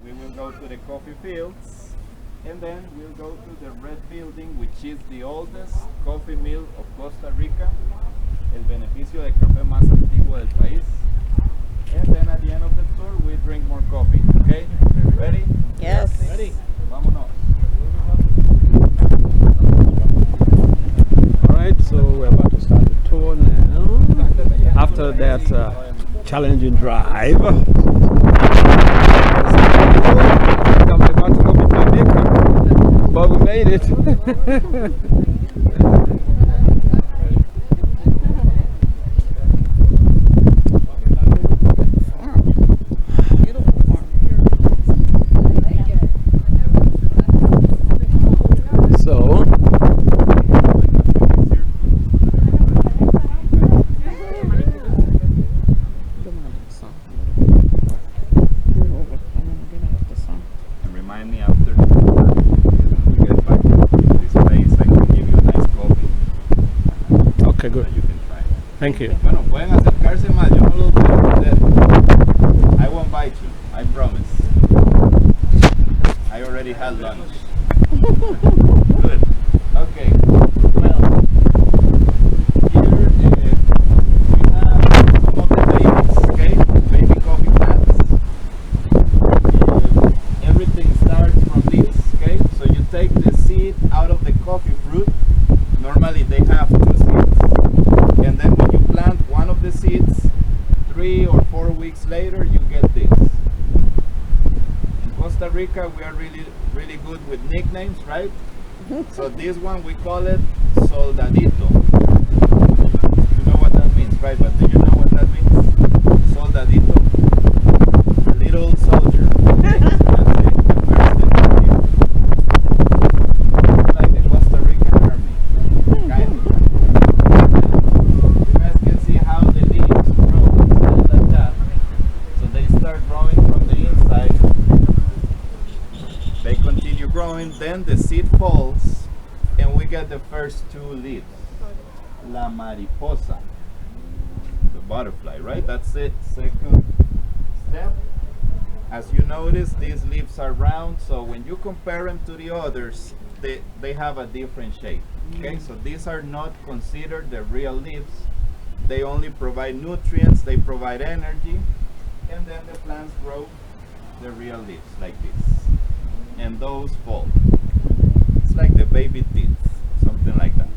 We will go to the coffee fields, and then we'll go to the red building, which is the oldest coffee mill of Costa Rica, el beneficio de café más antiguo del país. And then at the end of the tour, we drink more coffee. Okay? Ready? Yes. Ready? Vámonos. Alright, so we're about to start the tour now. After that challenging drive. I'm about to go with my maker, but we made it. Thank you. Bueno, pueden acercarse más, yo no los voy a perder. I won't bite you, I promise. I already had lunch. Good. Okay. Well, here we have some of the babies, okay? Baby coffee plants. Everything starts from this, okay? So you take the seed out of the coffee fruit. Normally they have 2 seeds. And then when you plant one of the seeds, 3 or 4 weeks later, you get this. In Costa Rica, we are really good with nicknames, right? So this one, we call it soldadito. You know what that means, right? But do you know what that means? Soldadito. Little soldier. Okay? That's it. Like the Costa Rican army. Kind of. Growing, then the seed falls and we get the first 2 leaves. La mariposa, the butterfly, right? That's it. Second step. As you notice, these leaves are round, so when you compare them to the others, they have a different shape. Okay, so these are not considered the real leaves. They only provide nutrients, they provide energy, and then the plants grow the real leaves like this. And those fall. It's like the baby teeth, something like that.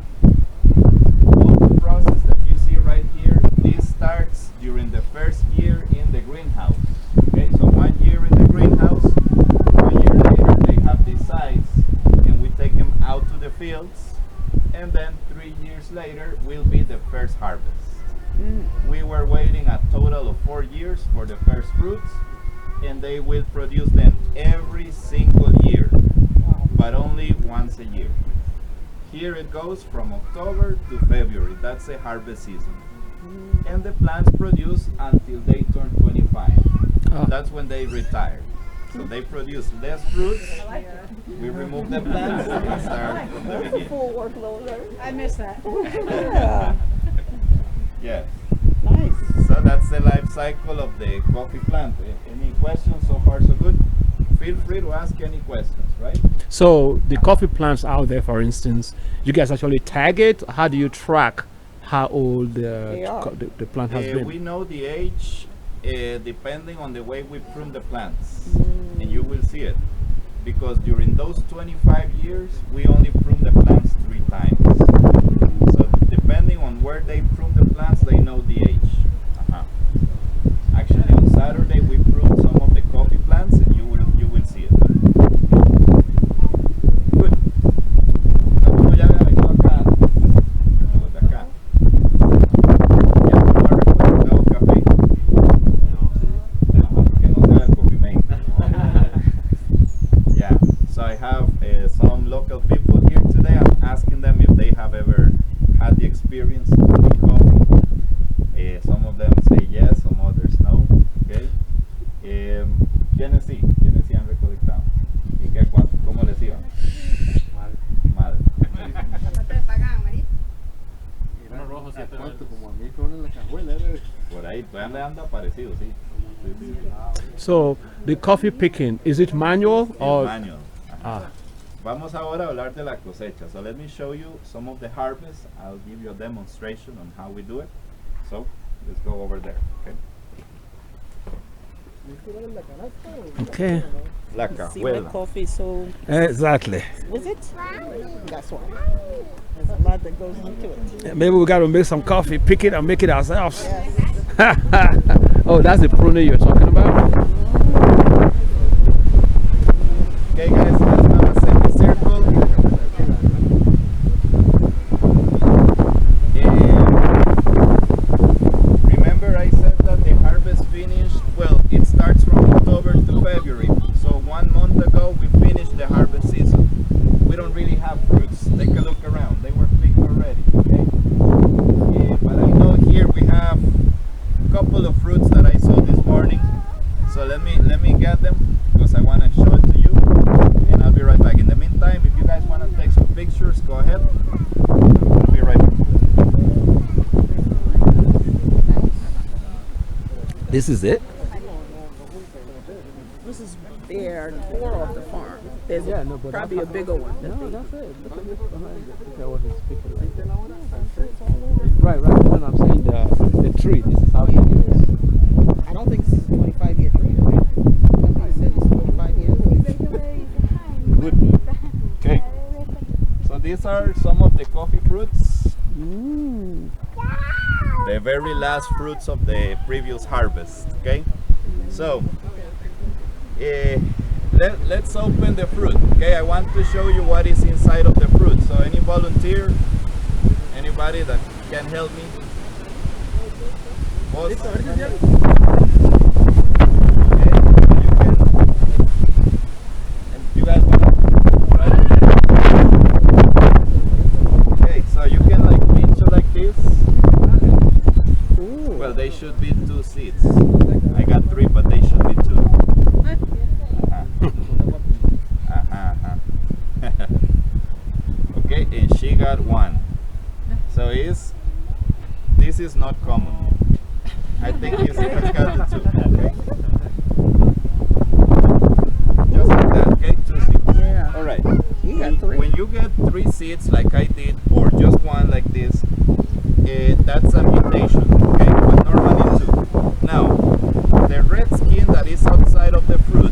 All the process that you see right here, this starts during the first year in the greenhouse. Okay, so 1 year in the greenhouse, 1 year later they have this size, and we take them out to the fields, and then 3 years later will be the first harvest. We were waiting a total of 4 years for the first fruits, and they will produce them every single year, but only once a year. Here it goes from October to February. That's the harvest season. And the plants produce until they turn 25. That's when they retire. So they produce less fruits. We remove the plants and start from the beginning. Full workload. I miss that. Yeah. Yes. Nice. So that's the life cycle of the coffee plant. Any questions so far so good? Feel free to ask any questions, right? So the coffee plants out there, for instance, you guys actually tag it? How do you track how old the plant has been? We know the age depending on the way we prune the plants. And you will see it. Because during those 25 years, we only prune the plants 3 times. So depending on where they prune the plants, they know the age. Actually, on Saturday we pruned some of the coffee plants, and you will see it. Good. ¿Alguno ya había venido acá? Los de acá. ¿Ya tomaron recolectado café? Que no sea el coffee mate. Yeah. So I have some local people here today. I'm asking them if they have ever had the experience of making coffee. Some of them say yes, some others no. Okay. ¿Quiénes sí? ¿Quiénes sí han recolectado? ¿Y qué, cómo les iba? Mal. Como a mí con la cajuela. Por ahí, pues anda parecido, sí. So the coffee picking, is it manual or? Manual. Ah, Vamos ahora a hablar de la cosecha. So let me show you some of the harvest. I'll give you a demonstration on how we do it. So let's go over there. okay. La See my cajuela. coffee, so Exactly. was it? That's why. There's a lot that goes into it. Yeah, maybe we got to make some coffee, pick it, and make it ourselves. Yes. Oh, that's the pruner you're talking about. Okay, guys, let's have a semicircle. Remember, I said that the harvest finished. Well, it starts from October to February. So 1 month ago, we finished the harvest season. We don't really have fruits. Take a look around. They were picked already. Okay. But I know here we have a couple of fruits that I saw this morning. So let me get them because I want to show it to you, and I'll be right back. In the meantime, if you guys want to take some pictures, go ahead. I'll be right back. This is it? This is their tour of the farm. There's probably a bigger one. No, that's it. Look at this behind it. Look at what he's picking. Right, right. No, I'm saying the tree. This is how big it is. I don't think this is a 25-year tree, right? Somebody said it's 25 years. Good. Okay. So these are some of the coffee fruits. The very last fruits of the previous harvest. Okay. So let's open the fruit. Okay. I want to show you what is inside of the fruit. So any volunteer, anybody that can help me? Boss? You guys want to try it? Okay, so you can like pinch it like this. Well, they should be 2 seeds. I got 3, but they should be 2. Okay, and she got 1. So this is not common. I think he's got the 2. Okay. Just like that. Okay, 2 seeds. Yeah. All right. You got 3. When you get 3 seeds like I did, or just 1 like this, that's a mutation. Okay, but normally 2. Now, the red skin that is outside of the fruit,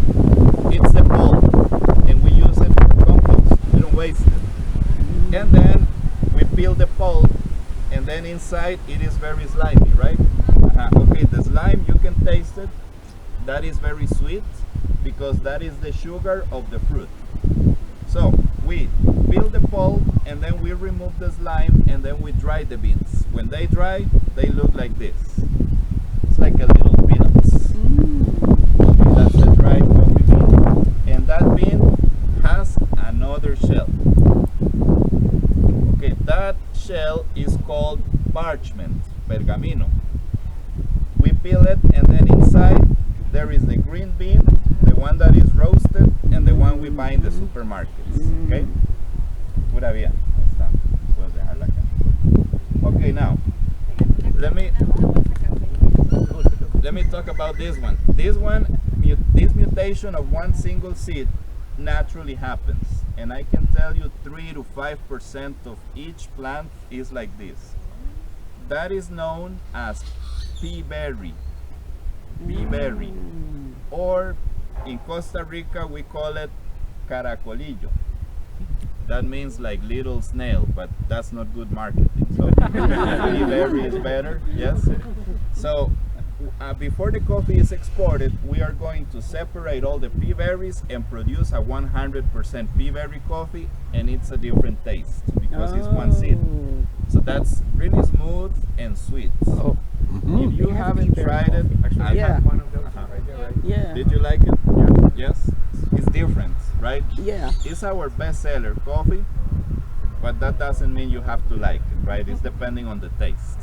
it's the pulp, and we use it for compost. We don't waste it. And then we peel the pulp, and then inside it is very slimy, right? Okay, the slime, you can taste it. That is very sweet because that is the sugar of the fruit. So we peel the pulp, and then we remove the slime, and then we dry the beans. When they dry, they look like this. It's like a little peanuts. Okay, that's the dry coffee bean. And that bean has another shell. Okay, that shell is called parchment, pergamino. We peel it, and then inside there is the green bean, the one that is roasted, and the one we buy in the supermarkets. Okay? Pura bien. Ahí está. Puedes dejarla acá. Okay, now let me talk about this one. This mutation of 1 single seed naturally happens, and I can tell you 3 to 5% of each plant is like this. That is known as pea berry. Pea berry. Or in Costa Rica we call it caracolillo. That means like little snail, but that's not good marketing. So pea berry is better, yes. So before the coffee is exported, we are going to separate all the pea berries and produce a 100% pea berry coffee, and it's a different taste because it's 1 seed. So that's really smooth and sweet. Oh. If you haven't tried it, I Yeah. had one of those right there, right? Yeah. Did you like it? Yes? It's different, right? Yeah. It's our bestseller coffee, but that doesn't mean you have to like it, right? It's depending on the taste.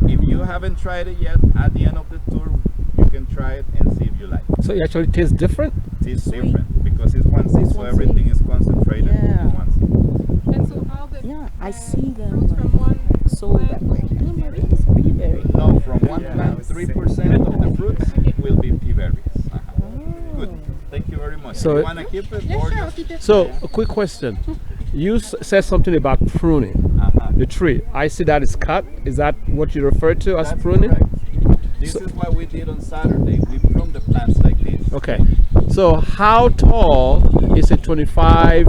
If you haven't tried it yet, at the end of the tour, you can try it and see if you like it. So it actually tastes different? It's different because it's 1 seed, so everything is concentrated in 1 seed. And so all the Yeah, I see them fruits from one sold that way. It's pea berry. No, from one plant, 3% of the fruits will be much. So you want to keep it? Or just- So, a quick question. You said something about pruning Uh-huh. the tree. I see that is cut. Is that what you refer to as That's pruning? correct. This is what we did on Saturday. We pruned the plants like this. Okay. So, how tall is a 25,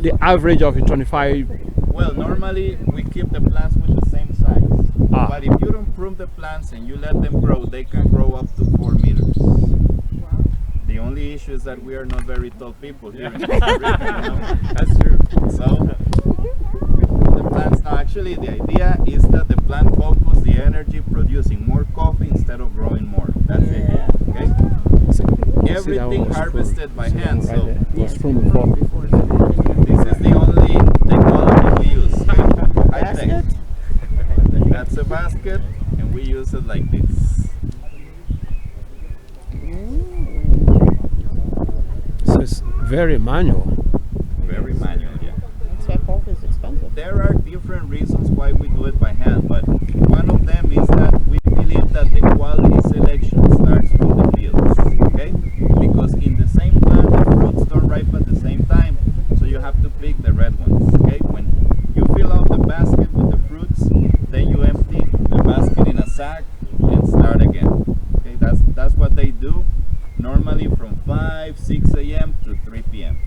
the average of a 25? Well, normally we keep the plants with the same size. Ah. But if you don't prune the plants and you let them grow, they can grow up to 4 meters. The only issue is that we are not very tall people here in Costa Rica, you know? That's true. So we prune the plants. Now, actually, the idea is that the plant focus the energy producing more coffee instead of growing more. That's it. Okay. Everything harvested by hand. So Was pruned before. this is the only technology we use. Okay? High tech. That's a basket, and we use it like this. So it's very manual. Very manual, yeah. That's why coffee is expensive. There are different reasons why we do it by hand, but one of them is that we believe that the quality selection starts from the fields, okay? Because in the same plant, the fruits don't ripe at the same time, so you have to pick the red ones, okay? When you fill out the basket with the fruits, then you empty the basket in a sack and start again. Okay, that's what they do normally from 6 a.m. to 3 p.m.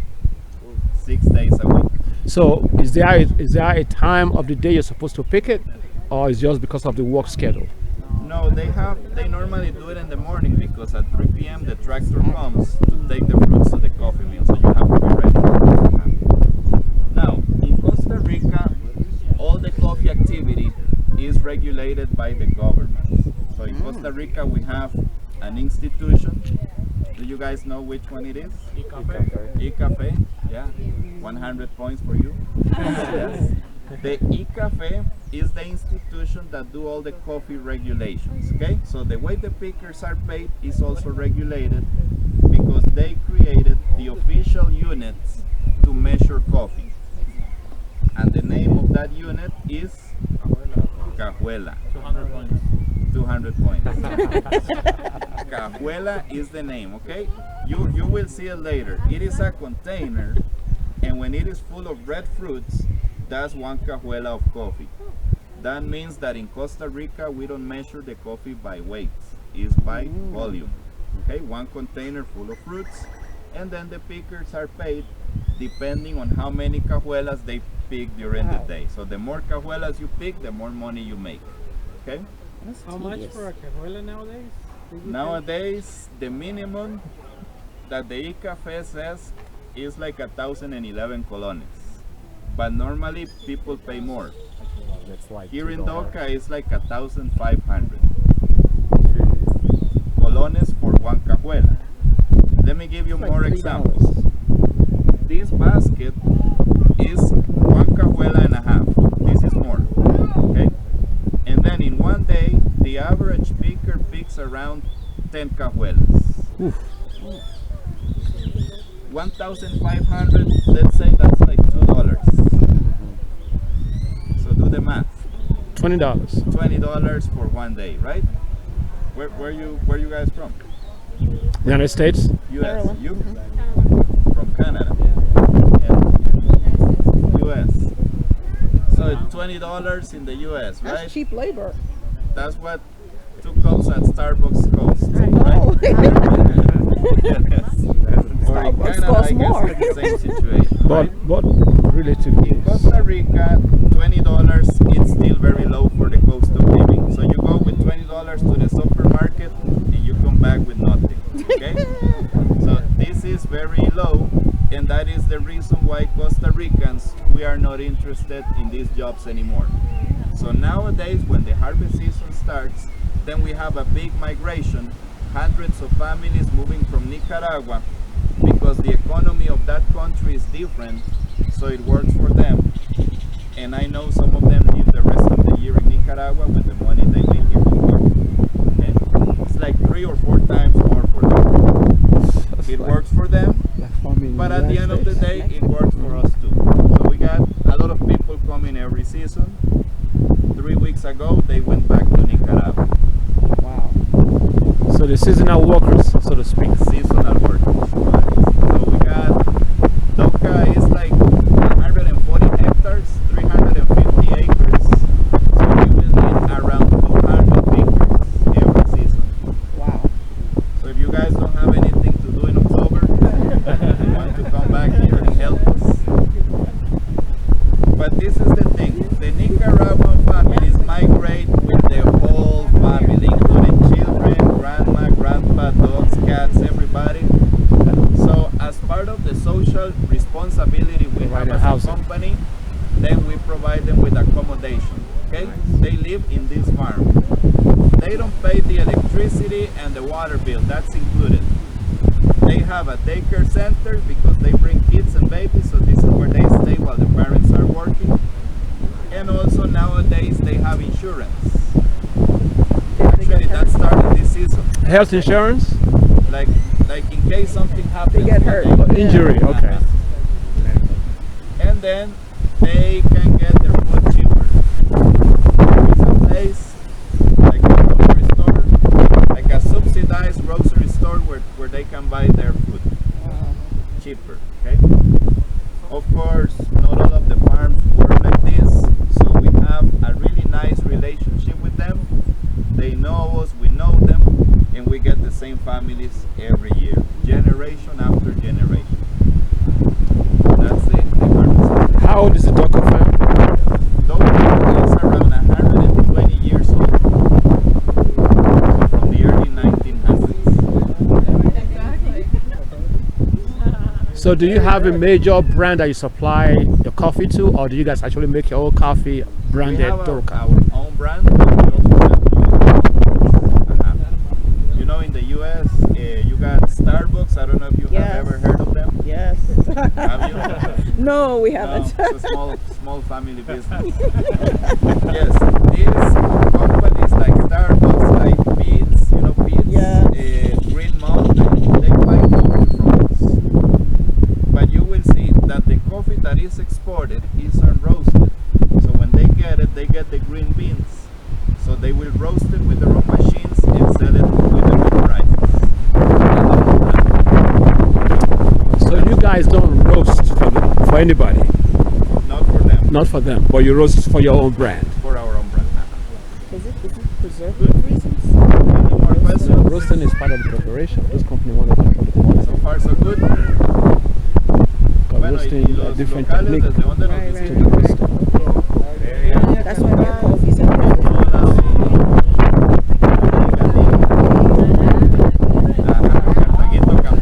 6 days a week. So is there a time of the day you're supposed to pick it, or is just because of the work schedule? No, they normally do it in the morning because at 3 p.m. the tractor comes to take the fruits to the coffee mill, so you have to be ready. Now, in Costa Rica, all the coffee activity is regulated by the government. So in Costa Rica we have an institution. Do you guys know which one it is? E-Cafe, yeah, 100 points for you. Yes. The E-Cafe is the institution that do all the coffee regulations, okay? So the way the pickers are paid is also regulated because they created the official units to measure coffee. And the name of that unit is Cajuela. 200 points. Cajuela is the name, okay? You will see it later. It is a container, and when it is full of red fruits, that's 1 cajuela of coffee. That means that in Costa Rica, we don't measure the coffee by weight. It's by volume. Okay, 1 container full of fruits, and then the pickers are paid depending on how many cajuelas they pick during the day. So the more cajuelas you pick, the more money you make. Okay? How much for a cajuela nowadays? Nowadays, the minimum that the E-Cafe says is like 1,011 colones. But normally people pay more. That's like Here in Doka, it's like 1,500 colones for 1 cajuela. Let me give you more examples. This basket is 1 cajuela and a half. This is more. Okay? And then in one day, the average picker picks around 10 cajuelas. 1,500, let's say that's like $2. So do the math. $20. $20 for one day, right? Where you guys from? United States. U.S. You? From Canada. And U.S. So $20 in the U.S., right? That's cheap labor. That's what 2 cups at Starbucks cost. Oh. Or in Starbucks Canada, costs I guess more. it's the same situation. But relatively. In Costa Rica, $20 it's still very low for the cost of living. So you go with $20 to the supermarket and you come back with nothing. Okay? So this is very low, and that is the reason why Costa Ricans, we are not interested in these jobs anymore. So nowadays, when the harvest season starts, then we have a big migration, hundreds of families moving from Nicaragua because the economy of that country is different, so it works for them. And I know some of them live the rest of the year in Nicaragua with the money they make here to work. Okay? It's like 3 or 4 times more for them. It works for them, but at the end of the day, it works for us too. So we got a lot of people coming every season. 3 weeks ago, they went back to Nicaragua. So the seasonal workers, so to speak. Seasonal workers. So we So if you guys don't have anything to do in October, you want to come back here and help us. But this is the thing, the Nicaraguan families migrate with the whole family, including children, grandma, grandpa, dogs, cats, everybody. So as part of the social responsibility we have as a company, then we provide them with accommodation. Okay? They live in this farm. They don't pay the electricity and the water bill, that's included. They have a daycare center because they bring kids and babies, so this is where they stay while the parents are working. And also nowadays they have insurance. Actually that started this season. Health insurance? Like in case something happens. They get hurt. Injury, okay. And then they can get their food cheaper. It's a place like a grocery store, like a subsidized grocery store where they can buy their food cheaper. Okay. Of course, not all of the farms work like this, so we have a really nice relationship with them. They know us, we know them, and we get the same families every year, generation after generation. That's it. How old is the Doka family? Doka is around 120 years old, from the early 1900s. So do you have a major brand that you supply the coffee to, or do you guys actually make your own coffee branded We have Doka? our own brand, but we also have you know, in the US, you got Starbucks. I don't know if you have ever heard of them. Yes. Have you? No, we haven't. No, it's a small family business. Yes, these companies like Starbucks, like Beats, you know, Beats, Green Mountain, they buy coffee from us. But you will see that the coffee that is exported is unroasted. So when they get the green beans. So they will roast it with their own machines and sell it with their own prices. So you guys don't roast for anybody? Not for them. Not for them, but you roast for your own brand? For our own brand. Is it preserved for reasons? Any more questions? So roasting is part of the preparation. This company wants to control the quality. So far so good. Because roasting is a different technique to the roasting. That's why their coffee's in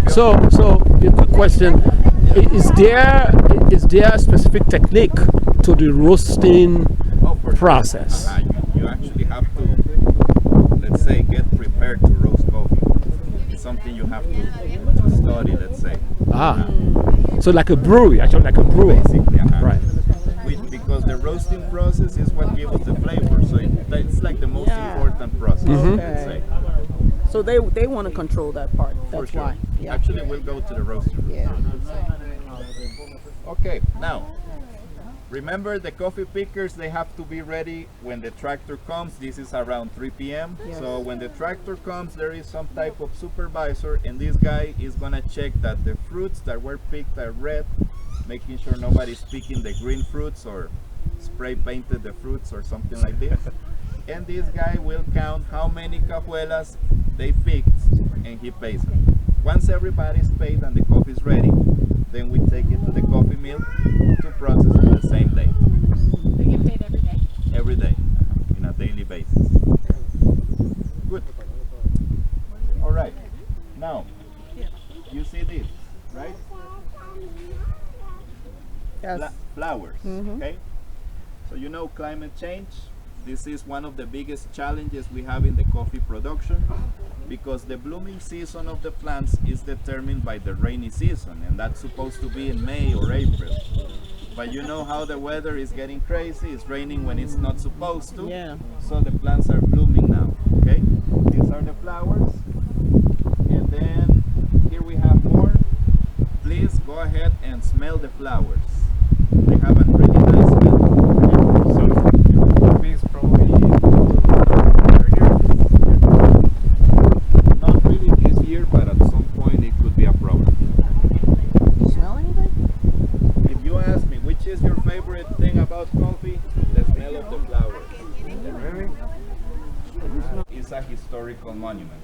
So a quick question: is there a specific technique to the roasting process? You actually have to, let's say, get prepared to roast coffee. It's something you have to study, let's say. So like a brewery, actually like a brewer. Basically, right. Because the roasting process is what gives us the flavor. So it's like the most important process, let's say. So they want to control that part. That's For sure. why. Yeah. Actually, we'll go to the roaster. Yeah. Okay, now, remember the coffee pickers, they have to be ready when the tractor comes. This is around 3 p.m. Yes. So when the tractor comes, there is some type of supervisor, and this guy is gonna check that the fruits that were picked are red, making sure nobody's picking the green fruits or spray painted the fruits or something like this. And this guy will count how many cajuelas they picked, and he pays them. Once everybody's paid and the coffee is ready, then we take it to the coffee mill to process it the same day. They get paid every day? Every day, in a daily basis. Good. All right. Now, you see this, right? Yes. Flowers, okay? So you know climate change. This is one of the biggest challenges we have in the coffee production, because the blooming season of the plants is determined by the rainy season, and that's supposed to be in May or April. But you know how the weather is getting crazy. It's raining when it's not supposed to. Yeah. So the plants are blooming now, okay? These are the flowers. And then here we have more. Please go ahead and smell the flowers. They have a really nice smell. So it's probably Not really this year, but at some point it could be a problem. You smell anything? If you ask me which is your favorite thing about coffee, the smell of the flowers. really. It's a historical monument.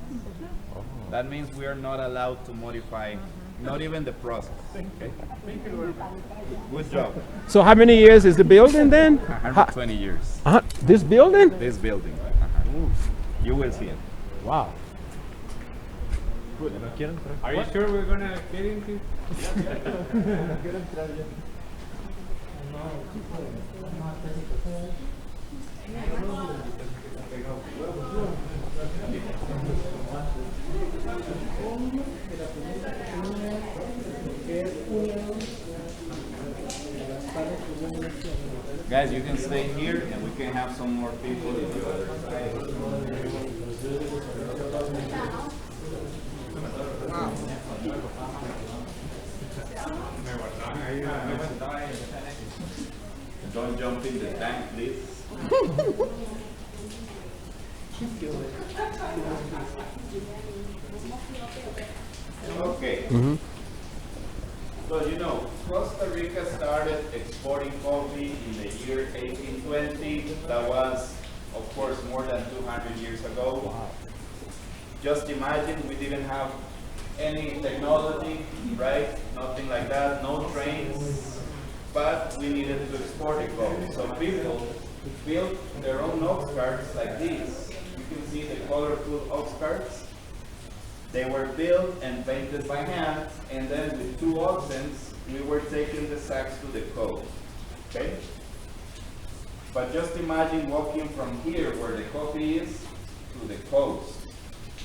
Oh. That means we are not allowed to modify, not even the process. Okay? Good job. So how many years is the building then? 120 years. This building? This building. You will see it. Wow. Are you sure we're gonna get into? Guys, you can stay here and we can have some more people if you are. Don't jump in the tank, please. Okay. So you know, Costa Rica started exporting coffee in the year 1820. That was, of course, more than 200 years ago. Wow. Just imagine we didn't have any technology, right? Nothing like that, no trains, but we needed to export the coffee. So people built their own ox carts like these. You can see the colorful ox carts. They were built and painted by hand, and then with 2 oxen, we were taking the sacks to the coast. Okay? But just imagine walking from here, where the coffee is, to the coast.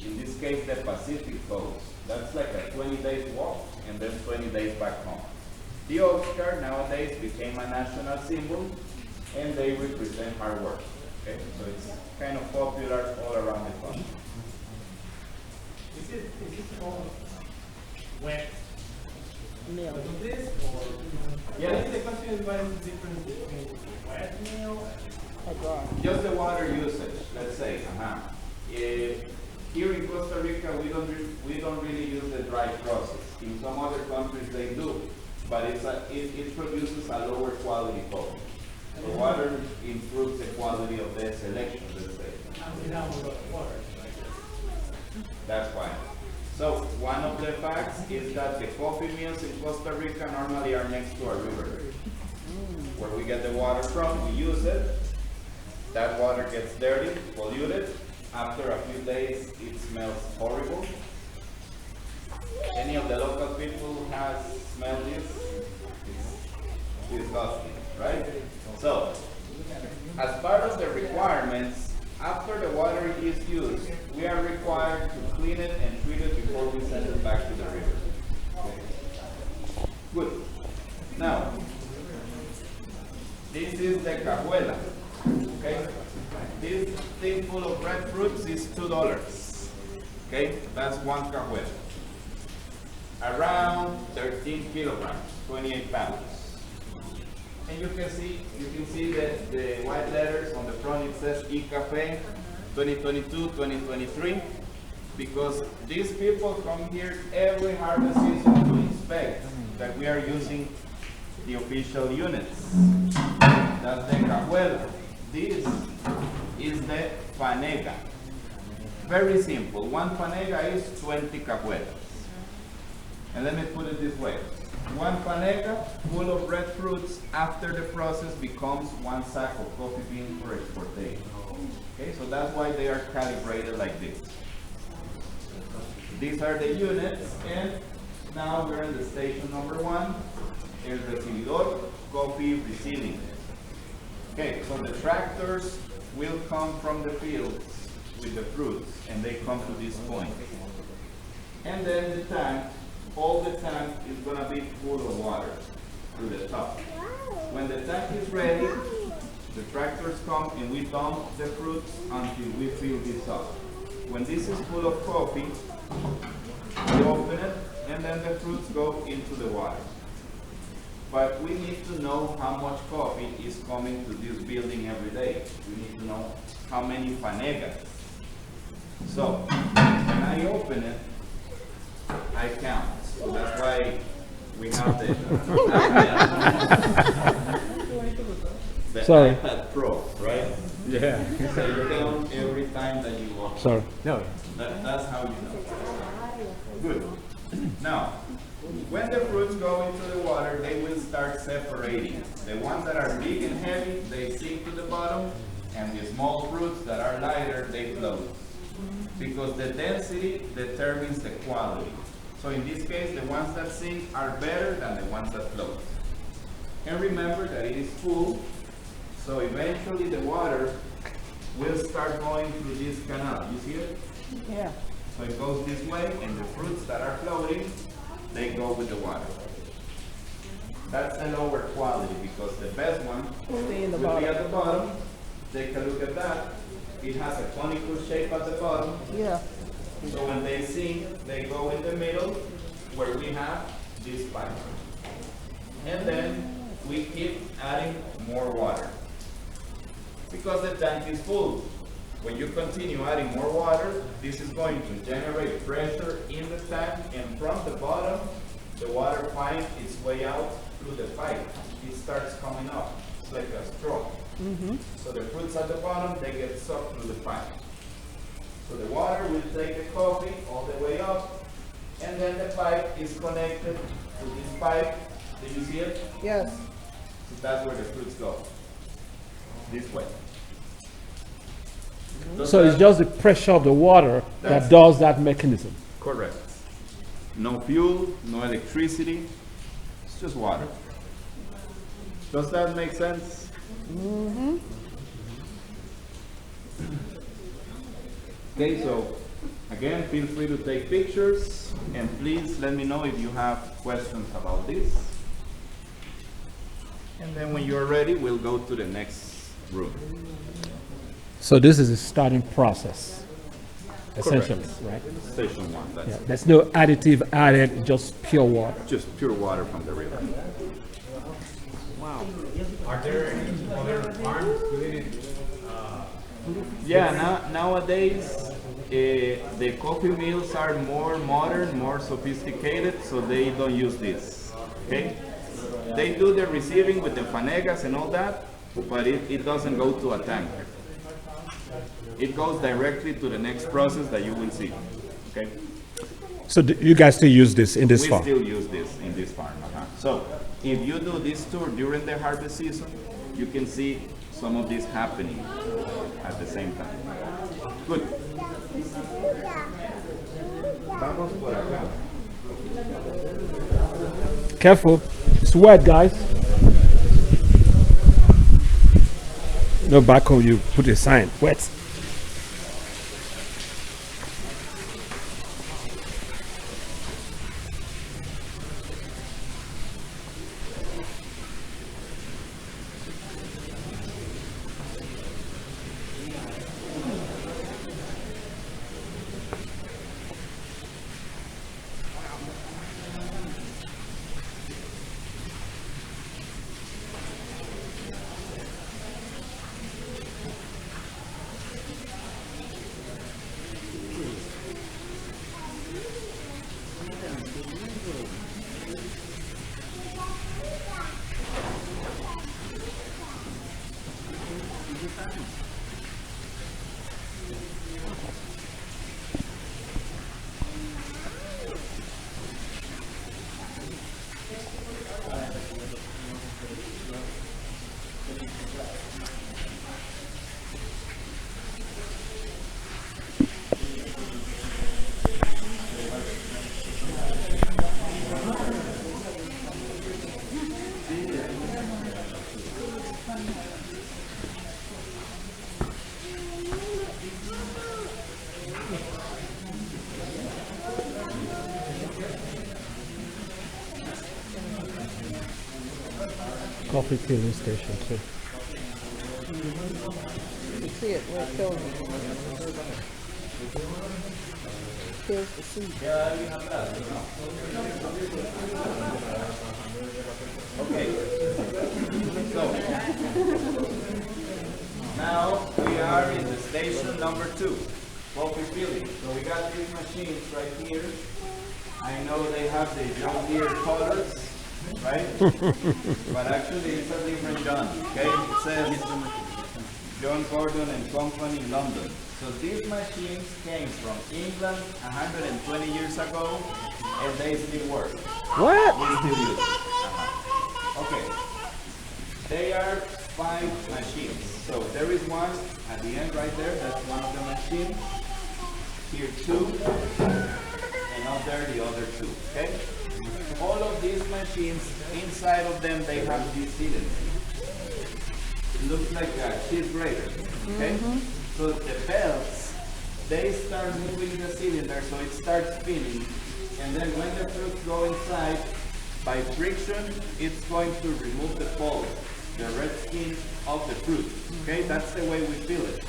In this case, the Pacific coast. That's like a 20-day walk, and then 20 days back home. The ox cart nowadays became a national symbol, and they represent hard work. Okay? So it's kind of popular all around the country. Is it called wet Milk. this or? Yes. The question is what is the difference between wet milk? Just the water usage, let's say. Here in Costa Rica, we don't really use the dry process. In some other countries they do, but it produces a lower quality coffee. The water improves the quality of the selection, let's say. That's why. So one of the facts is that the coffee mills in Costa Rica normally are next to a river. Where we get the water from, we use it. That water gets dirty, polluted. After a few days, it smells horrible. Any of the local people who has smelled this? It's disgusting, right? So, as part of the requirements, after the water is used, we are required to clean it and treat it before we send it back to the river. Okay. Good. Now, this is the cajuela. Okay? This thing full of breadfruits is $2. Okay? That's one cajuela. Around 13 kilograms, 28 pounds. And you can see that the white letters on the front, it says E-Cafe 2022, 2023, because these people come here every harvest season to inspect that we are using the official units. That's the cajuela. This is the panega. Very simple. One panega is 20 cajuelas. And let me put it this way. One panega full of breadfruits after the process becomes one sack of coffee beans for exportation. Okay, so that's why they are calibrated like this. These are the units, and now we're in the station number 1. El recibidor, coffee receiving. Okay, so the tractors will come from the fields with the fruits, and they come to this point. And then the tank, all the tank is going to be full of water to the top. When the tank is ready, the tractors come and we dump the fruits until we fill this up. When this is full of coffee, we open it and then the fruits go into the water. But we need to know how much coffee is coming to this building every day. We need to know how many panegas. So, when I open it, I count. So that's why we have the Sorry. iPad Pro, right? Yeah. So you count every time that you walk. Sorry. No. That's how you know. Good. Now, when the fruits go into the water, they will start separating. The ones that are big and heavy, they sink to the bottom, and the small fruits that are lighter, they float. Because the density determines the quality. So in this case, the ones that sink are better than the ones that float. And remember that it is full, so eventually the water will start going through this canal. You see it? Yeah. So it goes this way, and the fruits that are floating, they go with the water. That's the lower quality, because the best one Stay in the will be bottom. at the bottom. Take a look at that. It has a conical shape at the bottom. Yeah. So when they sink, they go in the middle where we have this pipe. And then we keep adding more water. Because the tank is full. When you continue adding more water, this is going to generate pressure in the tank, and from the bottom, the water finds its way out through the pipe. It starts coming up. It's like a straw. So the fruits at the bottom, they get sucked through the pipe. So the water will take the coffee all the way up, and then the pipe is connected to this pipe. Do you see it? Yes. So that's where the fruits go. This way. So it's just the pressure of the water that That's- does that mechanism. Correct. No fuel, no electricity, it's just water. Does that make sense? Okay, so again, feel free to take pictures, and please let me know if you have questions about this. And then when you're ready, we'll go to the next room. So this is a starting process, essentially, right? Station one, that's Yeah. it. There's no additive added, just pure water. Just pure water from the river. Are there any other farms doing it? Yeah, nowadays the coffee mills are more modern, more sophisticated, so they don't use this. Okay, they do the receiving with the fanegas and all that, but it doesn't go to a tank. It goes directly to the next process that you will see. Okay, So you guys still use this in this we farm? still use this in this farm. So if you do this tour during the harvest season, you can see some of this happening at the same time. Good. Vamos por acá. Careful, it's wet, guys. No, back home you put a sign, wet. Coffee filling station too. You see it where it goes. Here's the seed. Okay. So now we are in the station number 2, coffee filling. So we got these machines right here. I know they have the John Deere colors, right? But actually it's a different John. Okay, it says John Gordon and Company, London. So these machines came from England 120 years ago, and they still work. What? We still use it. Okay. They are 5 machines. So there is one at the end right there. That's one of the machines. Here 2, and up there the other 2. Okay. All of these machines, inside of them, they have these cylinders. It looks like a cheese grater. Okay. So the belts, they start moving the cylinder, so it starts spinning. And then when the fruits go inside, by friction, it's going to remove the pulp, the red skin of the fruit. Okay, that's the way we feel it.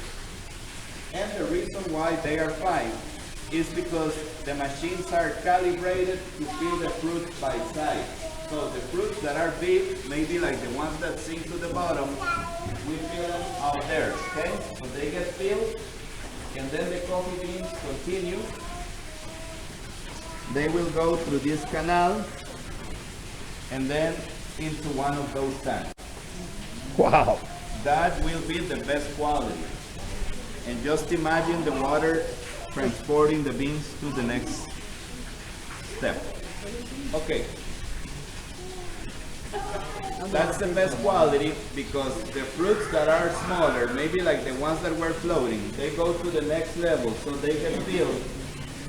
And the reason why they are 5 is because the machines are calibrated to feel the fruit by size. So the fruits that are big, maybe like the ones that sink to the bottom, we feel them out there, okay? So they get filled, and then the coffee beans continue. They will go through this canal, and then into one of those tanks. Wow. That will be the best quality. And just imagine the water transporting the beans to the next step. Okay. That's the best quality because the fruits that are smaller, maybe like the ones that were floating, they go to the next level so they get filled.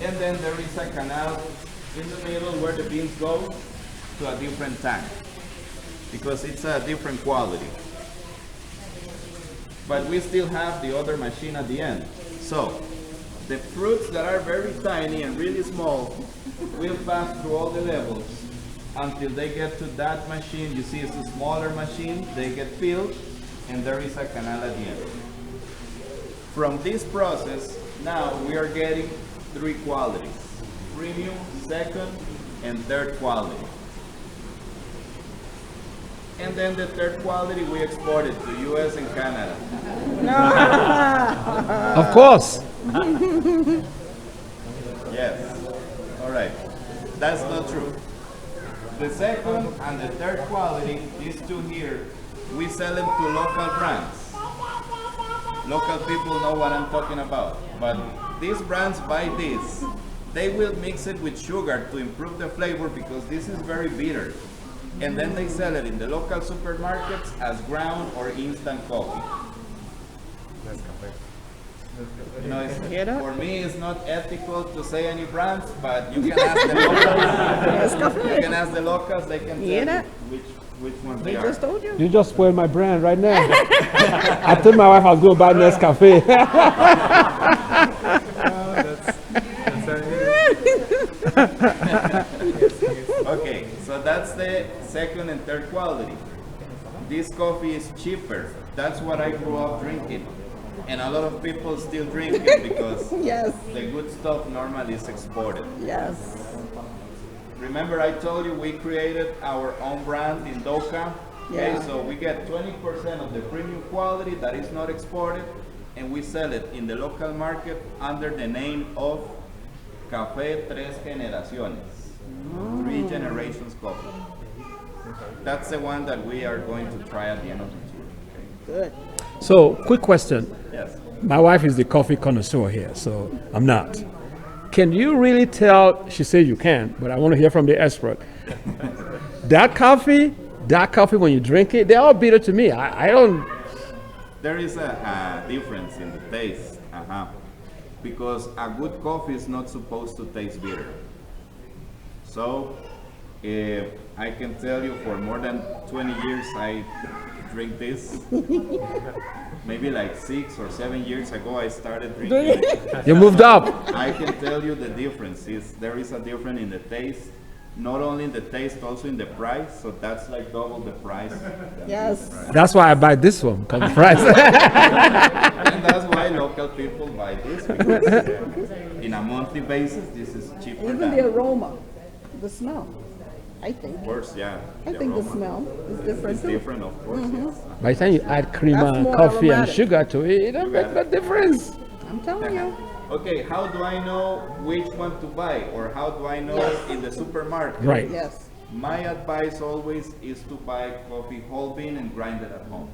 And then there is a canal in the middle where the beans go to a different tank because it's a different quality. But we still have the other machine at the end. So the fruits that are very tiny and really small will pass through all the levels until they get to that machine. You see it's a smaller machine, they get filled, and there is a canal at the end. From this process, now we are getting 3 qualities: premium, second, and third quality. And then the third quality we export it to US and Canada. Of course. Yes. All right. That's not true. The second and the third quality, these 2 here, we sell them to local brands. Local people know what I'm talking about. But these brands buy this. They will mix it with sugar to improve the flavor because this is very bitter. And then they sell it in the local supermarkets as ground or instant coffee. You know, for me, it's not ethical to say any brands, but you can ask the locals. You can ask the locals; they can tell you which ones they are. Just told you. You just spoiled my brand right now. I told my wife I was going to buy Nescafe. Okay, so that's the second and third quality. This coffee is cheaper. That's what I grew up drinking. And a lot of people still drink it because Yes. the good stuff normally is exported. Yes. Remember I told you we created our own brand in Doka? Okay, Yeah. so we get 20% of the premium quality that is not exported, and we sell it in the local market under the name of Café Tres Generaciones. 3 generations coffee. That's the one that we are going to try at the end of the tour. Okay? Good. So, quick question. Yes. My wife is the coffee connoisseur here, so I'm not. Can you really tell? She said you can, but I want to hear from the expert. That coffee, when you drink it, they're all bitter to me. I don't. There is a difference in the taste. Because a good coffee is not supposed to taste bitter. So, I can tell you for more than 20 years I drink this. Maybe like 6 or 7 years ago I started drinking it. You moved up. I can tell you the difference. There is a difference in the taste. Not only in the taste, also in the price. So that's like double the price. Yes. That's why I buy this one, because the price. And that's why local people buy this. Because in a monthly basis, this is cheaper Even than. the aroma, the smell, I think. Of course, yeah. I think the aroma smell is different is too. different, of course. Yes. By the time you add cream That's and more coffee and aromatic. sugar to it, it don't make no difference. I'm telling you. Okay, how do I know which one to buy, or how do I know in the supermarket? Right. Yes. My advice always is to buy coffee whole bean and grind it at home.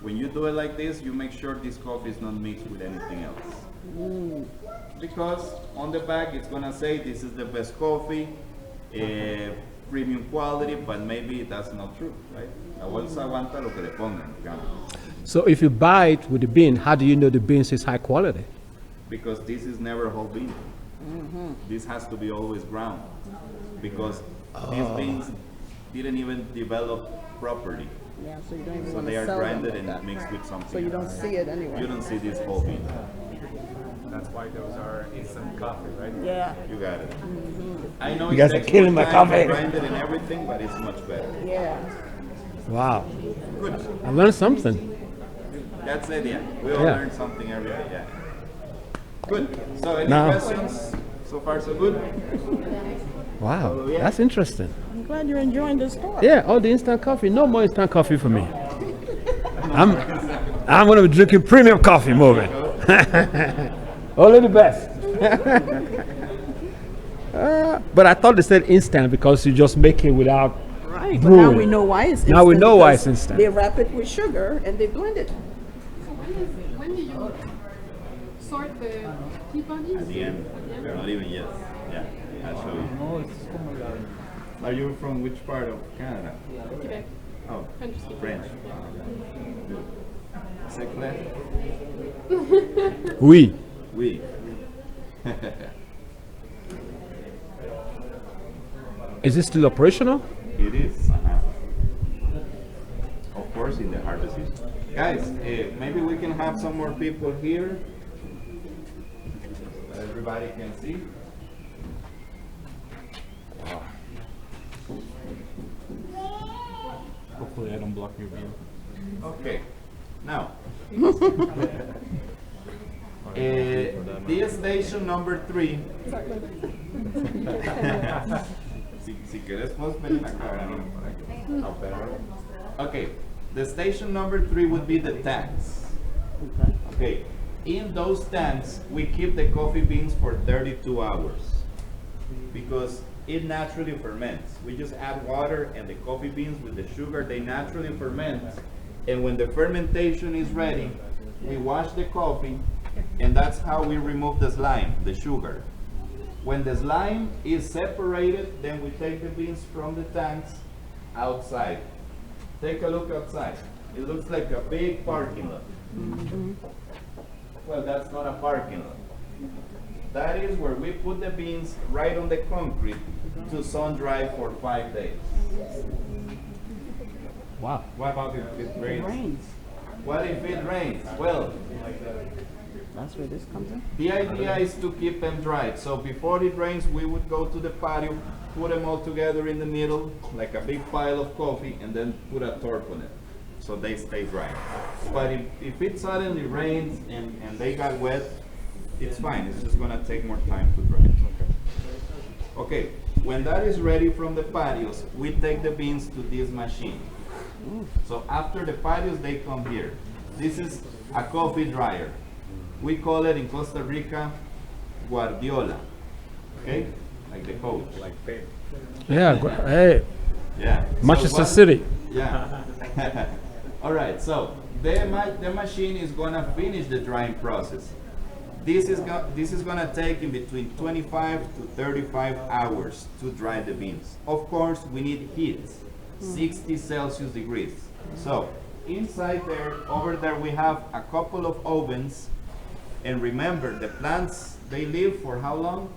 When you do it like this, you make sure this coffee is not mixed with anything else. Because on the back it's gonna say this is the best coffee, premium quality, but maybe that's not true, right? La bolsa aguanta lo que le pongan, digamos. So if you buy it with the bean, how do you know the beans is high quality? Because this is never whole bean. This has to be always ground. Because these beans didn't even develop properly. Yeah, so you don't even So want they to are sell them grinded like and that. mixed with something. So you don't see it anyway. You don't see this whole bean. That's why those are instant coffee, right? Yeah, You got it. I know You it guys are takes killing more my time to coffee. grind it and everything, but it's much better. yeah. Wow. Good. I learned something. That's it, yeah. We all Yeah. learn something every day, yeah. Good. So any Now- questions? So far so good? Wow. That's interesting. I'm glad you're enjoying the store. Yeah, all the instant coffee. No more instant coffee for me. I'm gonna be drinking premium coffee moving. Only the best. But I thought they said instant because you just make it without. Right, but now Brewing. we know why it's instant. Now we know why because it's instant. They wrap it with sugar and they blend it. When do you sort the tea At bodies? the end. Not even yet. Yeah, I'll show you. Are you from which part of Canada? Quebec. Oh, French speaking. French. C'est clair? Oui. Oui. Is it still operational? It is. Of course, in the harvest season. Guys, maybe we can have some more people here. So everybody can see. Hopefully I don't block your view. Okay. Now, this station number 3. si quieres, puedes ver la cámara, ¿no? Okay, the station number 3 would be the tanks. Okay, in those tanks, we keep the coffee beans for 32 hours because it naturally ferments. We just add water and the coffee beans with the sugar, they naturally ferment. And when the fermentation is ready, we wash the coffee, and that's how we remove the slime, the sugar. When the slime is separated, then we take the beans from the tanks outside. Take a look outside. It looks like a big parking lot. Well, that's not a parking lot. That is where we put the beans right on the concrete to sun dry for 5 days. Wow. What about if it rains? What if it rains? Well, That's where this comes in. the idea is to keep them dry. So before it rains, we would go to the patio, put them all together in the middle, like a big pile of coffee, and then put a tarp on it, so they stay dry. But if it suddenly rains and they got wet, it's fine. It's just gonna take more time to dry. Okay, when that is ready from the patios, we take the beans to this machine. So after the patios, they come here. This is a coffee dryer. We call it in Costa Rica Guardiola. Okay, like the coach. Like Pep. Yeah. Hey, Yeah. So Manchester what- City. Yeah. All right. So the machine is gonna finish the drying process. This is gonna take in between 25 to 35 hours to dry the beans. Of course, we need heat, 60 Celsius degrees. So inside there, over there, we have a couple of ovens. And remember, the plants, they live for how long?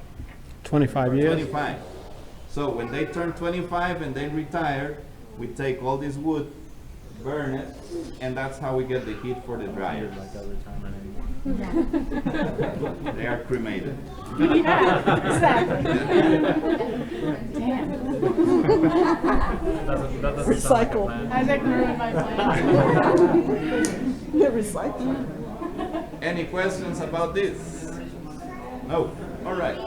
25 years. 25. So when they turn 25 and they retire, we take all this wood, burn it, and that's how we get the heat for the dryers. They are cremated. Recycle. Isaac ruined my plan. Recycle. Any questions about this? No? All right.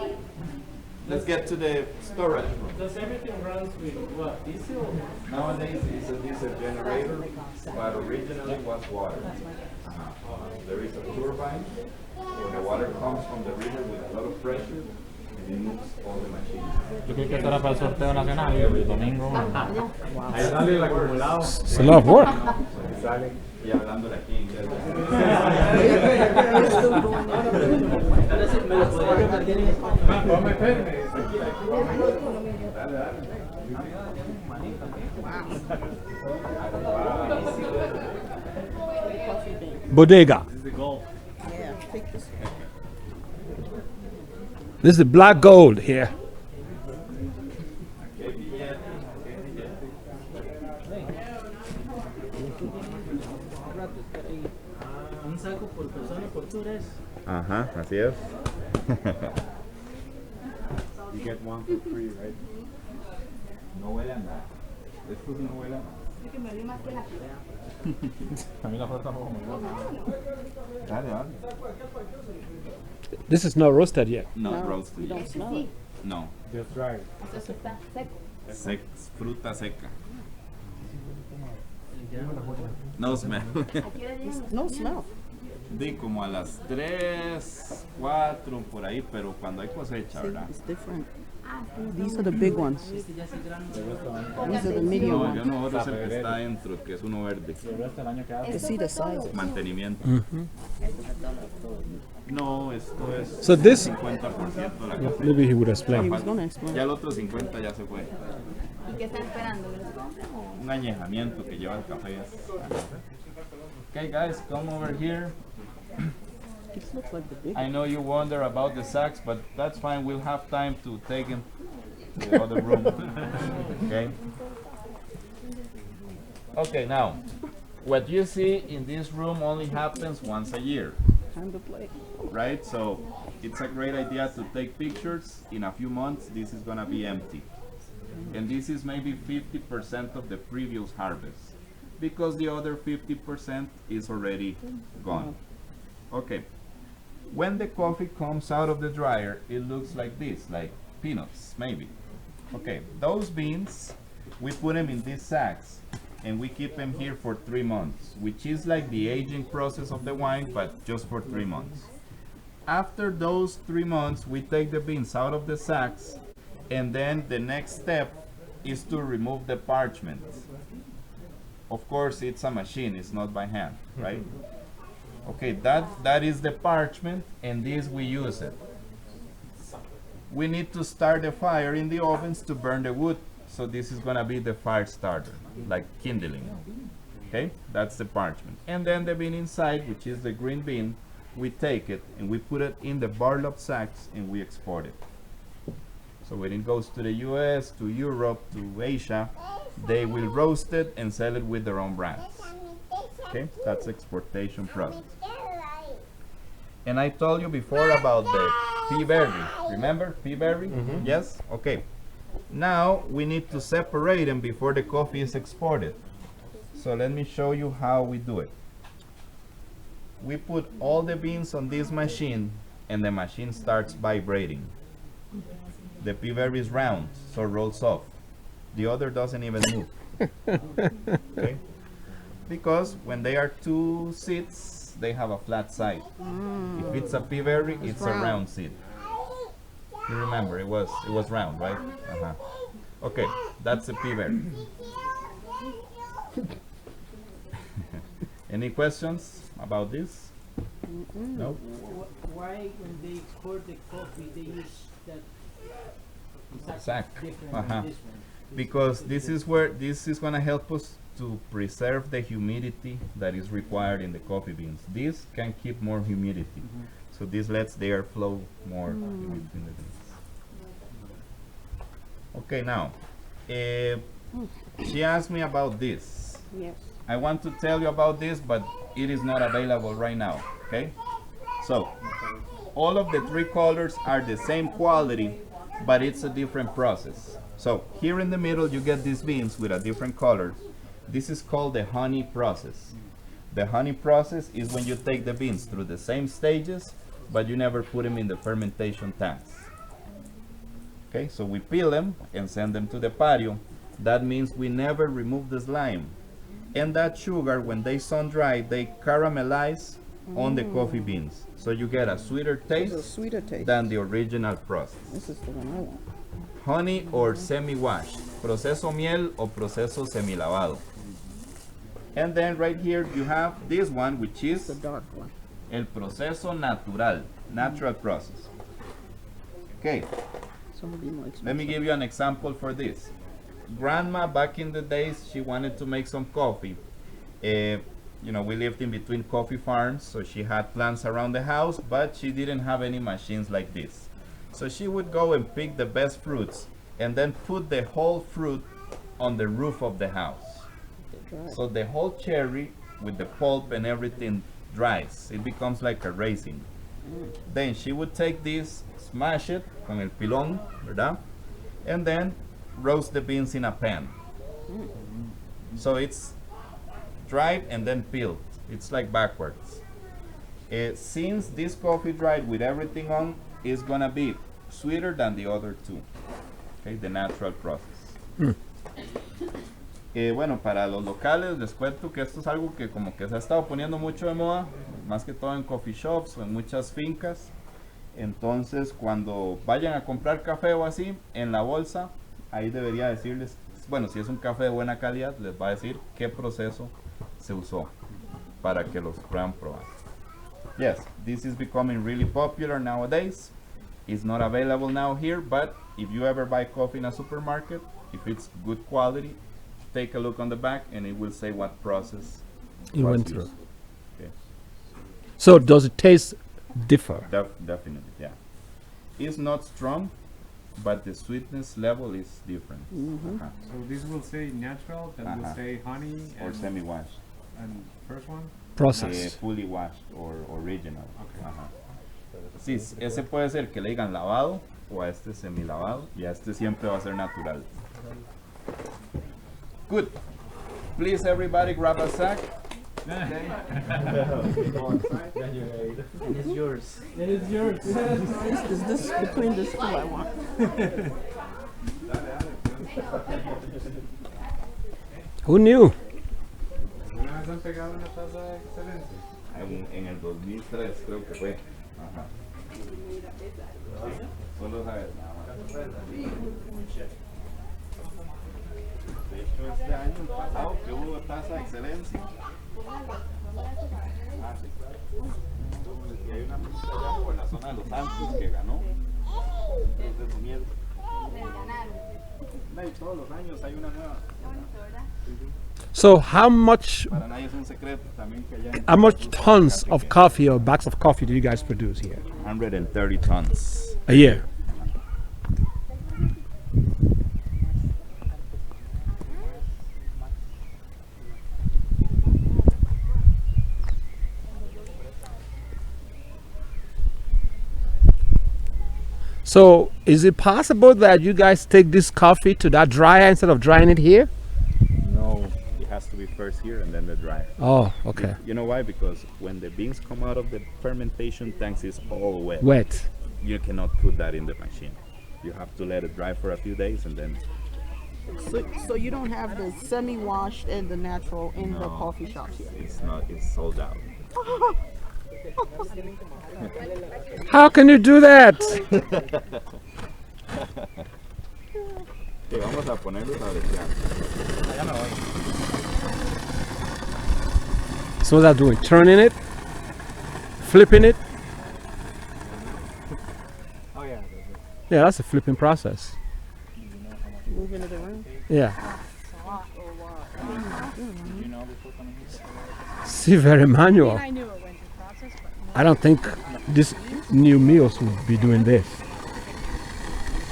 Let's get to the storage room. Does everything runs with what, diesel? Nowadays it's a diesel generator, but originally was water. There is a turbine, where the water comes from the river with a lot of pressure, and it moves all the machines. Yo creo que esto era para el sorteo nacional y el domingo. Ahí sale el acumulado. It's a lot of work. So Sale. Y hablándole aquí en inglés. Ponme pene. Bodega. This is the goal. Yeah, take this. This is black gold here. Un saco por persona por tour. Ajá, así es. You get one for free, right? No huele a nada. Estos no huele a nada. A mí la flor tampoco me gusta. Dale, dale. This is not roasted yet. Not roasted You don't yet. smell it. No. Just try it. Fruta seca. No smell. No smell. Di como a las 3, 4 por ahí, pero cuando hay cosecha, See, ¿verdad? it's different. These are the big ones. These are the medium No, yo ones. no otro es el que está adentro, que es uno verde. El resto del año que hace. You see the sizes. Mantenimiento. No, esto es So this, 50% la cosecha. maybe he would He explain. was gonna explain. Ya el otro 50 ya se fue. ¿Y qué están esperando? ¿Que los compren o? Un añejamiento que lleva el café. Okay guys, come over here. This looks like the big I know you wonder about the sacks, but that's fine. We'll have time to take them to the other room. Okay? Okay, now, what you see in this room only happens once a year, time to play. right? So it's a great idea to take pictures. In a few months, this is gonna be empty. And this is maybe 50% of the previous harvest, because the other 50% is already gone. Okay. When the coffee comes out of the dryer, it looks like this, like peanuts, maybe. Okay, those beans, we put them in these sacks, and we keep them here for 3 months, which is like the aging process of the wine, but just for 3 months. After those 3 months, we take the beans out of the sacks, and then the next step is to remove the parchment. Of course, it's a machine, it's not by hand, right? Okay, that is the parchment, and this we use it. We need to start the fire in the ovens to burn the wood, so this is gonna be the fire starter, like kindling. Okay, that's the parchment. And then the bean inside, which is the green bean, we take it and we put it in the burlap sacks and we export it. So when it goes to the US, to Europe, to Asia, they will roast it and sell it with their own brands. Okay, that's exportation process. And I told you before about the pea berry. Remember pea berry? Yes? Okay. Now we need to separate them before the coffee is exported. So let me show you how we do it. We put all the beans on this machine and the machine starts vibrating. The pea berry is round, so rolls off. The other doesn't even move. Okay? Because when they are 2 seeds, they have a flat side. If it's a pea berry, it's a round seed. You remember, it was round, right? Okay, that's a pea berry. Any questions about this? No? Why, when they export the coffee, they use that Sack. different Uh-huh. than this one? Because this is where this is going to help us to preserve the humidity that is required in the coffee beans. This can keep more humidity. So this lets the air flow more in between the beans. Okay, now, she asked me about this. Yes. I want to tell you about this, but it is not available right now, okay? So, all of the 3 colors are the same quality, but it's a different process. So, here in the middle, you get these beans with a different color. This is called the honey process. The honey process is when you take the beans through the same stages, but you never put them in the fermentation tanks. Okay, so we peel them and send them to the patio. That means we never remove the slime. And that sugar, when they sun dry, they caramelize on the coffee beans. So you get a sweeter It's a taste sweeter taste. than the original process. This is the one I want. Honey or semi-wash, proceso miel o proceso semilavado. And then right here you have this one, which is The dark one. el proceso natural, natural process. Okay, Some would be more expensive. let me give you an example for this. Grandma, back in the days, she wanted to make some coffee. You know, we lived in between coffee farms, so she had plants around the house, but she didn't have any machines like this. So she would go and pick the best fruits and then put the whole fruit on the roof of the house. So the whole cherry with the pulp and everything dries. It becomes like a raisin. Then she would take this, smash it con el pilón, ¿verdad? And then roast the beans in a pan. So it's dried and then peeled. It's like backwards. Since this coffee dried with everything on is gonna be sweeter than the other two. Okay, the natural process. Bueno, para los locales les cuento que esto es algo que como que se ha estado poniendo mucho de moda, más que todo en coffee shops o en muchas fincas. Entonces, cuando vayan a comprar café o así, en la bolsa, ahí debería decirles, bueno, si es un café de buena calidad, les va a decir qué proceso se usó para que los puedan probar. Yes, this is becoming really popular nowadays. It's not available now here, but if you ever buy coffee in a supermarket, if it's good quality, take a look on the back and it will say what process You was went used. through. Okay. So does it taste differ? Definitely, yeah. It's not strong, but the sweetness level is different. Uh-huh. So this will say natural, then will Uh-huh. say honey, Or and, semi-washed, and first one? Process. fully washed or original. Okay. Ajá. Sí, ese puede ser que le digan lavado o a este semi-lavado y a este siempre va a ser natural. Good. Please everybody grab a sack. And it's yours. It is yours. Is this between this two I want? Who knew? ¿Alguna vez han pegado una taza de excelencia? En el 2003 creo que fue. Ajá. Solo sabes nada más. De hecho, este año pasado que hubo taza de excelencia. Ah, sí. Y hay una música allá por la zona de Los Altos que ganó. Entonces, su miel. Y todos los años hay una nueva. So how much Para nadie es un secreto también que allá en how much tons of coffee or bags of coffee do you guys produce here 130 tons. a year? So is it possible that you guys take this coffee to that dryer instead of drying it here? No, it has to be first here and then the dryer. Oh, okay. You know why? Because when the beans come out of the fermentation tanks, it's all wet. Wet. You cannot put that in the machine. You have to let it dry for a few days and then. So you don't have the semi-washed and the natural in the No, coffee shops here? It's not. It's sold out. How can you do that? Okay, vamos a ponerlos a bretear. So what's that doing? Turning it? Flipping it? Oh yeah. Yeah, that's a flipping process. Moving it around? Yeah. See, very manual. I knew it went through process, but I don't think this new meals would be doing this.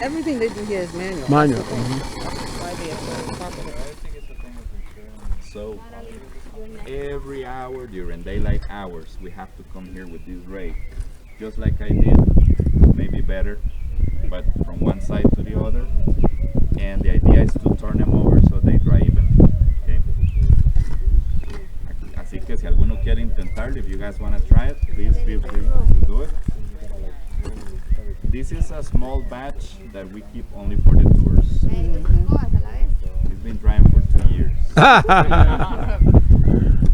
Everything they do here is manual. Manual. Why they are so popular. So every hour during daylight hours, we have to come here with this rake, just like I did, maybe better, but from one side to the other. And the idea is to turn them over so they dry even. Okay. Así que si alguno quiere intentarlo, if you guys want to try it, please feel free to do it. This is a small batch that we keep only for the tours. It's been drying for 2 years.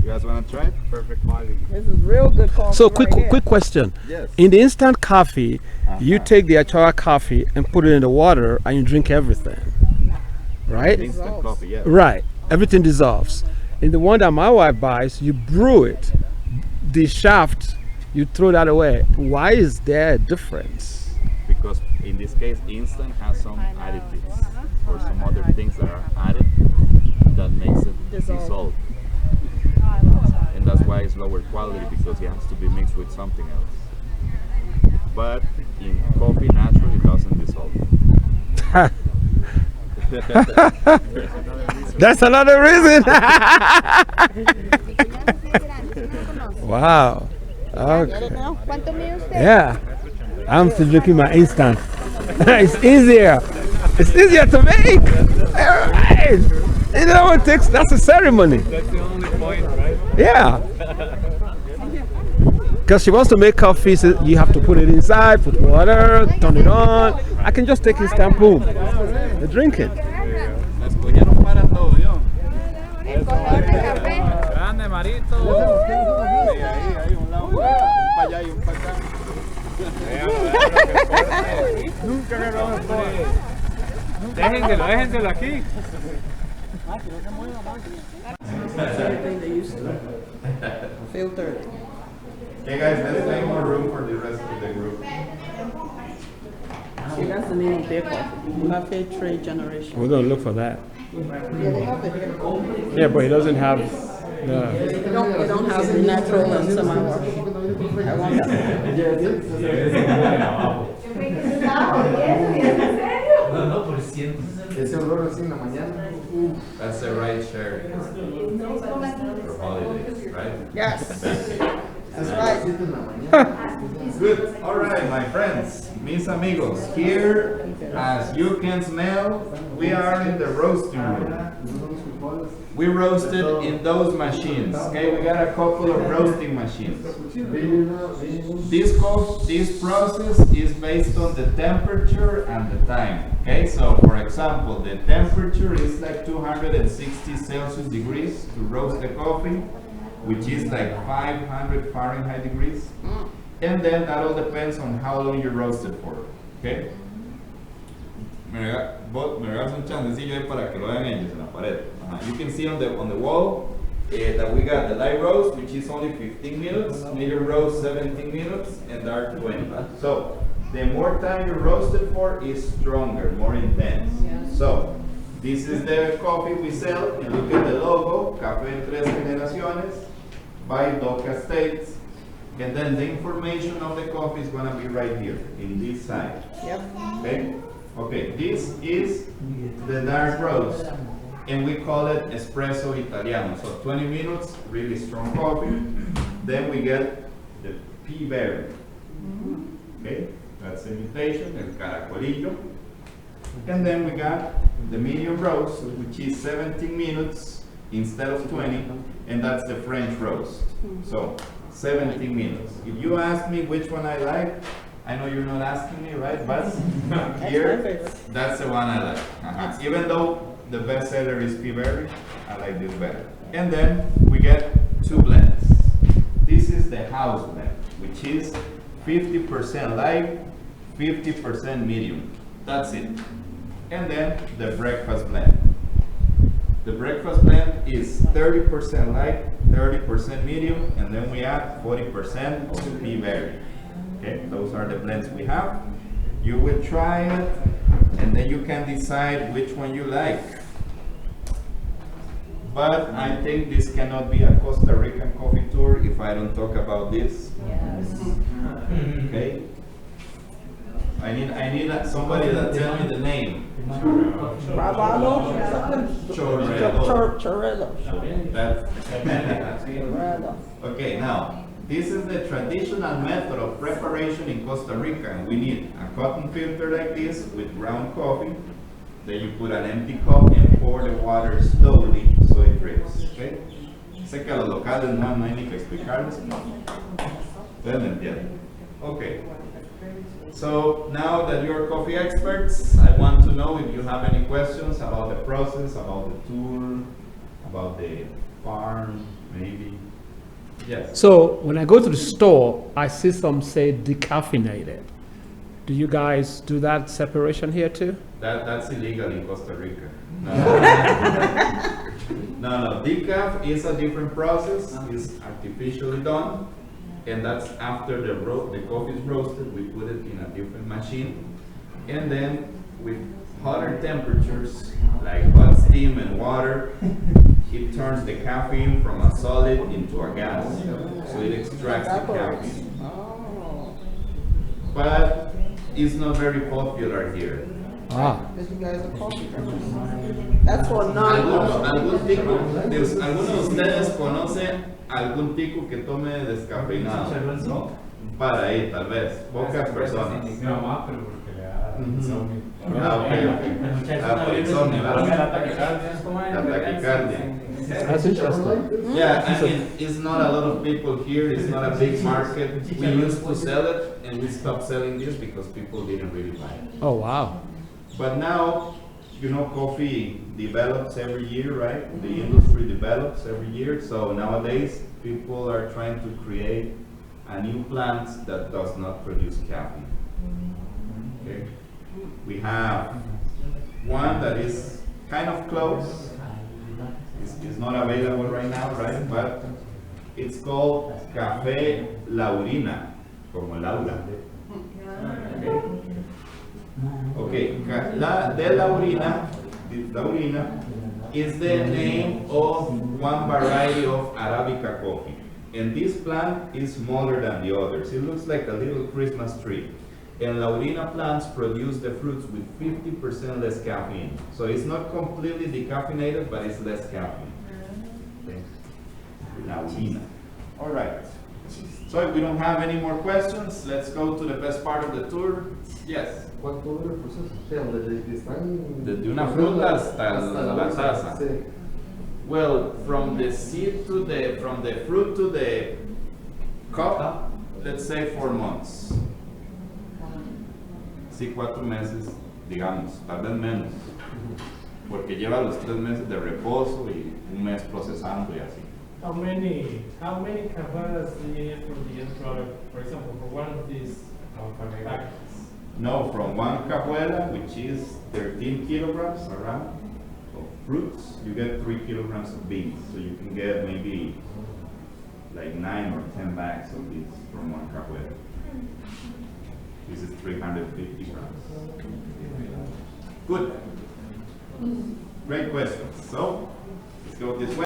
You guys want to try it? Perfect quality. This is real good coffee. So right here. quick question. Yes. In the instant coffee, you Uh-huh. take the achara coffee and put it in the water and you drink everything. Right? Instant coffee, yeah. Right. Everything dissolves. In the one that my wife buys, you brew it. The shaft, you throw that away. Why is there a difference? Because in this case, instant has some additives or some other things that are added that makes it dissolve. And that's why it's lower quality, because it has to be mixed with something else. But in coffee, naturally, it doesn't dissolve. That's another reason. Wow. Okay. Get it now? ¿Cuánto mide usted? Yeah. I'm still drinking my instant. It's easier. It's easier to make. All right. You know, it takes, that's a ceremony. That's the only point, right? Yeah. Because she wants to make coffee, so you have to put it inside, put water, turn it on. I can just take instant, boom. They're drinking. La escogieron para todo, yo. El color de café. Grande, Marito. Ahí, un lado, un para allá y un para acá. Nunca agarramos por déjenselo aquí. Everything they used to. Filtered. Hey guys, let's make more room for the rest of the group. See, that's the name of their coffee. Cafe Trade Generation. We're going to look for that. Yeah, they have it here. Yeah, but he doesn't have the. They don't have the natural and semi-wash. I want that. That's the right shirt for holidays, right? Yes. That's right. Good. All right, my friends, mis amigos. Here, as you can smell, we are in the roasting room. We roasted in those machines. Okay, we got a couple of roasting machines. This process is based on the temperature and the time. Okay, so for example, the temperature is like 260 Celsius degrees to roast the coffee, which is like 500 Fahrenheit degrees. And then that all depends on how long you roast it for. Okay. Me regalas un chancecillo ahí para que lo vean ellos en la pared. You can see on the wall that we got the light roast, which is only 15 minutes, medium roast 17 minutes, and dark 20. So the more time you roast it for is stronger, more intense. So this is the coffee we sell, and look at the logo, Café en Tres Generaciones by Doka States. And then the information of the coffee is going to be right here in this side. Yep. Okay? Okay, this is the dark roast, and we call it espresso italiano. So 20 minutes, really strong coffee. Then we get the pea berry. Okay, that's the imitation, el caracolillo. And then we got the medium roast, which is 17 minutes instead of 20, and that's the French roast. So 17 minutes. If you ask me which one I like, I know you're not asking me, right? But here, that's the one I like. Even though the best seller is pea berry, I like this better. And then we get two blends. This is the house blend, which is 50% light, 50% medium. That's it. And then the breakfast blend. The breakfast blend is 30% light, 30% medium, and then we add 40% of pea berry. Okay, those are the blends we have. You will try it, and then you can decide which one you like. But I think this cannot be a Costa Rican coffee tour if I don't talk about this. Yes. Okay. I need somebody that tell me the name. Bravado? Chorrello. That's okay. Now, this is the traditional method of preparation in Costa Rica, and we need a cotton filter like this with ground coffee. Then you put an empty cup and pour the water slowly so it drips. Okay. Sé que a los locales no hay ni que explicarles. Ustedes me entienden. Okay. So now that you're coffee experts, I want to know if you have any questions about the process, about the tour, about the farm, maybe. Yes. So when I go to the store, I see some say decaffeinated. Do you guys do that separation here too? That's illegal in Costa Rica. No, decaf is a different process. It's artificially done, and that's after the coffee is roasted. We put it in a different machine, and then with hotter temperatures, like hot steam and water, it turns the caffeine from a solid into a gas, so it extracts the caffeine. But it's not very popular here. Ah, But you guys are coffee drinkers. That's for ¿Algún tico, alguno de ustedes conoce algún tico que tome descafeinado? ¿No? Para ahí, tal vez. Pocas personas. Mi mamá, pero porque le da insomnio. Ah, ok. Por insomnio, ¿verdad? La taquicardia. that's interesting. Yeah, I mean, it's not a lot of people here, it's not a big market. We used to sell it, and we stopped selling this because people didn't really buy it. Oh, wow. But now, you know, coffee develops every year, right? The industry develops every year, so nowadays, people are trying to create a new plant that does not produce caffeine. Okay? We have one that is kind of close. It's not available right now, right? But it's called Café Laurina, como Laura. Okay, Laurina is the name of one variety of Arabica coffee. And this plant is smaller than the others. It looks like a little Christmas tree. And Laurina plants produce the fruits with 50% less caffeine. So it's not completely decaffeinated, but it's less caffeine. Okay. Laurina. All right. So if we don't have any more questions, let's go to the best part of the tour. Yes. ¿Cuánto dura el proceso? O sea, desde que están... Desde una fruta hasta la taza. Sí. Well, from the seed to from the fruit to the cup, let's say 4 months. Sí, 4 meses, digamos, tal vez menos. Porque lleva los 3 meses de reposo y 1 mes procesando y así. How many cajuelas do you need from the end product? For example, for one of these packets. No, from 1 cajuela, which is 13 kilograms around of fruits, you get 3 kilograms of beans. So you can get maybe like 9 or 10 bags of these from 1 cajuela. This is 350 grams. Good. Great question. So let's go this way.